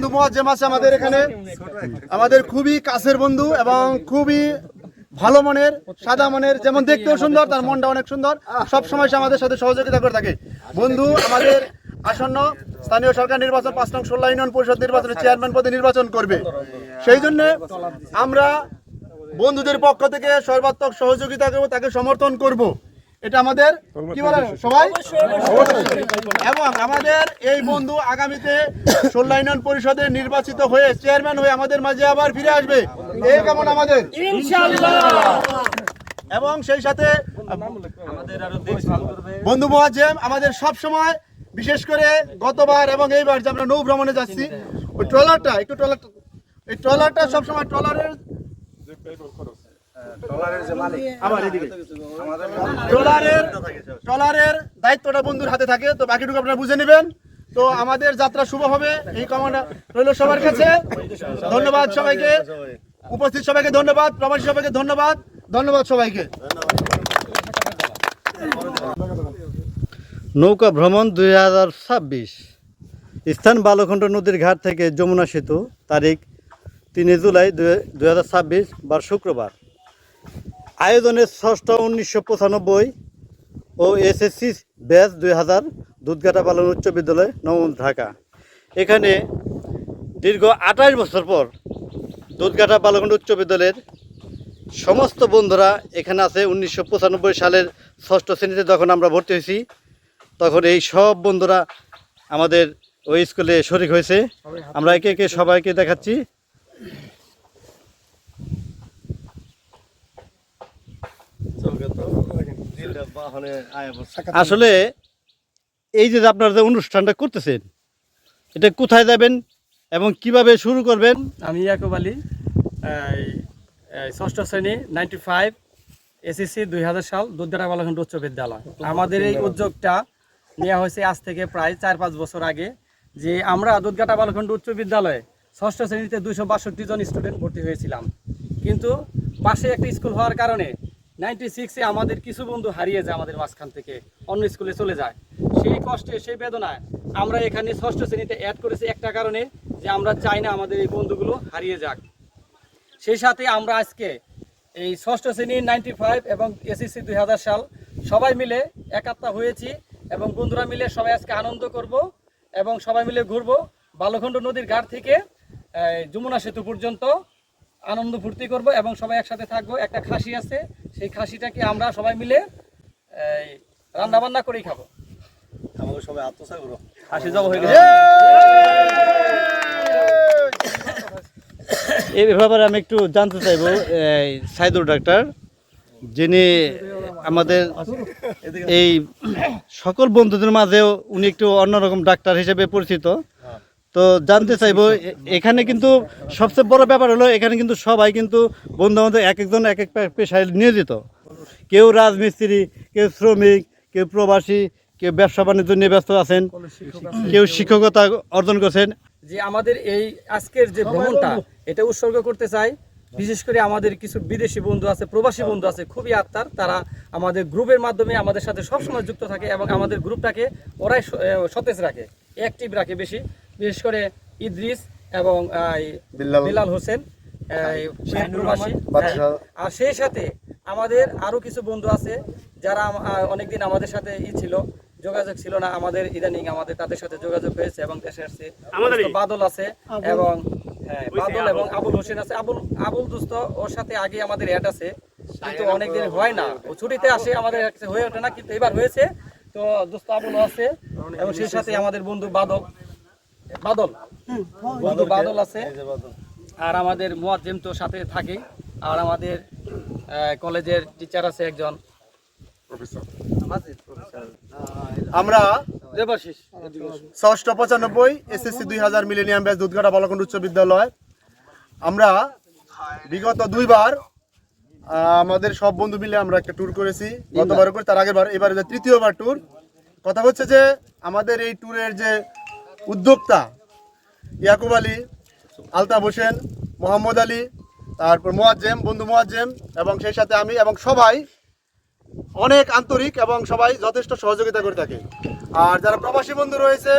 বন্ধু মুয়াজ্জেম আছে আমাদের এখানে, আমাদের খুবই কাছের বন্ধু এবং খুবই ভালো মনের, সাদা মনের, যেমন দেখতেও সুন্দর তার মনটা অনেক সুন্দর, সব সময় সে আমাদের সাথে সহযোগিতা করে থাকে। বন্ধু আমাদের আসন্ন স্থানীয় সরকার নির্বাচন 5 নং 16 ইউনিয়ন পরিষদ নির্বাচনে চেয়ারম্যান পদে নির্বাচন করবে। সেই জন্য আমরা বন্ধুদের পক্ষ থেকে সর্বাত্মক সহযোগিতা করব, তাকে সমর্থন করব। এটা আমাদের কি বলে সবাই। এবং আমাদের এই বন্ধু আগামীতে 16 ইউনিয়ন পরিষদে নির্বাচিত হয়ে চেয়ারম্যান হয়ে আমাদের মাঝে আবার ফিরে আসবে, এই কেমন আমাদের ইনশাআল্লাহ। এবং সেই সাথে আমাদের আরো দেশ ভালো করবে বন্ধু মুয়াজ্জেম আমাদের সব সময়, বিশেষ করে গতবার এবং এইবার যে আমরা নৌ ভ্রমণে যাচ্ছি, ওই ট্রলারটা এই ট্রলারটা সবসময় ট্রলারের দায়িত্বটা বন্ধুর হাতে থাকে। তো বাকিটুকু আপনারা বুঝে নেবেন। তো আমাদের যাত্রা শুভ হবে এই কামনা রইল সবার কাছে। ধন্যবাদ সবাইকে, উপস্থিত সবাইকে ধন্যবাদ, প্রবাসী সবাইকে ধন্যবাদ, ধন্যবাদ সবাইকে। নৌকা ভ্রমণ 2026, স্থান বালুখণ্ড নদীর ঘাট থেকে যমুনা সেতু, তারিখ 3 জুলাই 2026, বার শুক্রবার। আয়োজনের ষষ্ঠ 1995 ও এসএসসি ব্যাচ 2000, দুধঘাটা বালন উচ্চ বিদ্যালয়, নবম, ঢাকা। এখানে দীর্ঘ 28 বছর পর দুধঘাটা বালখণ্ড উচ্চ বিদ্যালয়ের সমস্ত বন্ধুরা এখানে আছে। 1995 সালের ষষ্ঠ শ্রেণীতে যখন আমরা ভর্তি হয়েছি, তখন এই সব বন্ধুরা আমাদের ওই স্কুলে শরিক হয়েছে। আমরা একে একে সবাইকে দেখাচ্ছি। আসলে এই যে আপনারা যে অনুষ্ঠানটা করতেছেন, এটা কোথায় যাবেন এবং কিভাবে শুরু করবেন? আমি ইয়াকুব আলী, ষষ্ঠ শ্রেণী, 95, এসএসসি 2000 সাল, দুধঘাটা বালখণ্ড উচ্চ বিদ্যালয়। আমাদের এই উদ্যোগটা নেওয়া হয়েছে আজ থেকে প্রায় 4-5 বছর আগে, যে আমরা দুধঘাটা বালখণ্ড উচ্চ বিদ্যালয়ে ষষ্ঠ শ্রেণীতে 262 জন স্টুডেন্ট ভর্তি হয়েছিলাম। কিন্তু পাশে একটা স্কুল হওয়ার কারণে 96-এ আমাদের কিছু বন্ধু হারিয়ে যায়, আমাদের মাঝখান থেকে অন্য স্কুলে চলে যায়। সেই কষ্টে, সেই বেদনায় আমরা এখানে ষষ্ঠ শ্রেণীতে অ্যাড করেছি একটা কারণে, যে আমরা চাই না আমাদের এই বন্ধুগুলো হারিয়ে যাক। সেই সাথে আমরা আজকে এই ষষ্ঠ শ্রেণী 95 এবং এসএসসি 2000 সাল সবাই মিলে একাত্তা হয়েছি এবং বন্ধুরা মিলে সবাই আজকে আনন্দ করব এবং সবাই মিলে ঘুরবো বালুখণ্ড নদীর ঘাট থেকে যমুনা সেতু পর্যন্ত আনন্দ ফুর্তি করব এবং সবাই একসাথে থাকবো। একটা খাসি আছে, সেই খাসিটাকে আমরা সবাই মিলে রান্না বান্না করেই খাবো। আমাদের সবাই আত্মসাৎ করো, খাসি জব হয়ে গেছে। এই ব্যাপারে আমি একটু জানতে চাইবো সাইদুর ডাক্তার, যিনি আমাদের এই সকল বন্ধুদের মাঝেও উনি একটু অন্যরকম ডাক্তার হিসেবে পরিচিত। তো জানতে চাইবো, এখানে কিন্তু সবচেয়ে বড় ব্যাপার হলো এখানে কিন্তু সবাই কিন্তু বন্ধু আমাদের এক একজন এক এক পেশায় নিয়োজিত। কেউ রাজমিস্ত্রি, কেউ শ্রমিক, কেউ প্রবাসী, কেউ ব্যবসা বাণিজ্য নিয়ে ব্যস্ত আছেন, কেউ শিক্ষকতা অর্জন করছেন। যে আমাদের এই আজকের যে ভ্রমণটা, এটা উৎসর্গ করতে চাই বিশেষ করে আমাদের কিছু বিদেশি বন্ধু আছে, প্রবাসী বন্ধু আছে, খুবই আত্মার। তারা আমাদের গ্রুপের মাধ্যমে আমাদের সাথে সবসময় যুক্ত থাকে এবং আমাদের গ্রুপটাকে ওরাই সতেজ রাখে, অ্যাক্টিভ রাখে বেশি। বিশেষ করে ইদ্রিস এবং বিলাল হোসেন প্রবাসী। আর সেই সাথে আমাদের আরও কিছু বন্ধু আছে যারা অনেকদিন আমাদের সাথে ছিল, যোগাযোগ ছিল না, আমাদের ইদানিং আমাদের তাদের সাথে যোগাযোগ হয়েছে এবং দেশে আসছে। বাদল আছে এবং বাদল এবং আবুল হোসেন আছে। আবুল দোস্ত ওর সাথে আগে আমাদের অ্যাড আছে, কিন্তু অনেকদিন হয় না, ও ছুটিতে আসে, আমাদের হয়ে ওঠে না, কিন্তু এবার হয়েছে। তো দোস্ত আবুল আছে এবং সেই সাথে আমাদের বন্ধু বাদল আছে। আর আমাদের মুয়াজ্জেম তো সাথে থাকে। আর আমাদের কলেজের টিচার আছে একজন। আমরা ষষ্ঠ 95 এসএসসি 2000 মিলেনিয়াম ব্যাচ দুধঘাটা বালখণ্ড উচ্চ বিদ্যালয়। আমরা বিগত 2 বার আমাদের সব বন্ধু মিলে আমরা একটা ট্যুর করেছি, গতবার করে, তার আগের বার, এবারে 3য় ট্যুর। কথা হচ্ছে যে আমাদের এই ট্যুরের যে উদ্যোক্তা ইয়াকুব আলী, আলতাফ হোসেন, মোহাম্মদ আলী, তারপর মুয়াজ্জেম, বন্ধু মুয়াজ্জেম এবং সেই সাথে আমি, এবং সবাই অনেক আন্তরিক এবং সবাই যথেষ্ট সহযোগিতা করে থাকে। আর যারা প্রবাসী বন্ধু রয়েছে,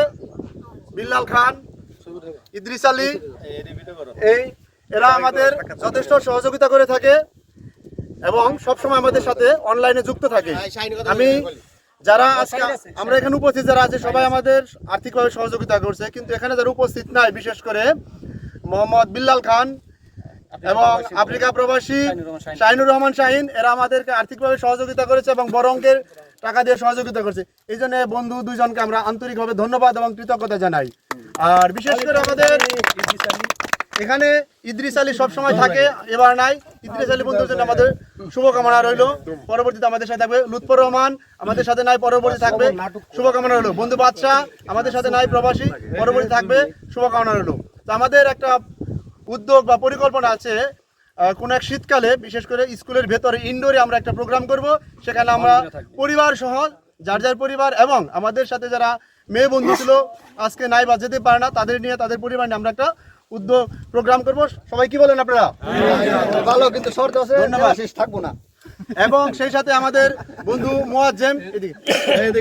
বিল্লাল খান, ইদ্রিস আলী, এরা আমাদের যথেষ্ট সহযোগিতা করে থাকে এবং সবসময় আমাদের সাথে অনলাইনে যুক্ত থাকে। আমি যারা আজকে আমরা এখানে উপস্থিত যারা আছে সবাই আমাদের আর্থিকভাবে সহযোগিতা করছে, কিন্তু এখানে যারা উপস্থিত নাই বিশেষ করে মোহাম্মদ বিল্লাল খান এবং আফ্রিকা প্রবাসী শাহিনুর রহমান শাহিন, এরা আমাদেরকে আর্থিকভাবে সহযোগিতা করেছে এবং বড় অঙ্কের টাকা দিয়ে সহযোগিতা করছে। এই জন্য বন্ধু দুইজনকে আমরা আন্তরিকভাবে ধন্যবাদ এবং কৃতজ্ঞতা জানাই। আর বিশেষ করে আমাদের এখানে ইদ্রিস আলী সবসময় থাকে, এবার নাই। ইদ্রিস আলী বন্ধুর জন্য আমাদের শুভকামনা রইল, পরবর্তীতে আমাদের সাথে থাকবে। লুৎফর রহমান আমাদের সাথে নাই, পরবর্তী থাকবে, শুভকামনা রইল। বন্ধু বাদশাহ আমাদের সাথে নাই, প্রবাসী, পরবর্তী থাকবে, শুভকামনা রইল। তো আমাদের একটা উদ্যোগ বা পরিকল্পনা আছে, কোন এক শীতকালে বিশেষ করে স্কুলের ভেতরে ইনডোরে আমরা একটা প্রোগ্রাম করব। সেখানে আমরা পরিবার সহ যার যার পরিবার এবং আমাদের সাথে যারা মেয়ে বন্ধু ছিল আজকে নাই বা যেতে পারে না, তাদের নিয়ে তাদের পরিবার নিয়ে আমরা একটা উদ্যোগ প্রোগ্রাম করব। সবাই কি বলেন আপনারা? ভালো, কিন্তু শর্ত আছে, ধন্যবাদ। থাকবো না। এবং সেই সাথে আমাদের বন্ধু মুয়াজ্জেম, এদিকে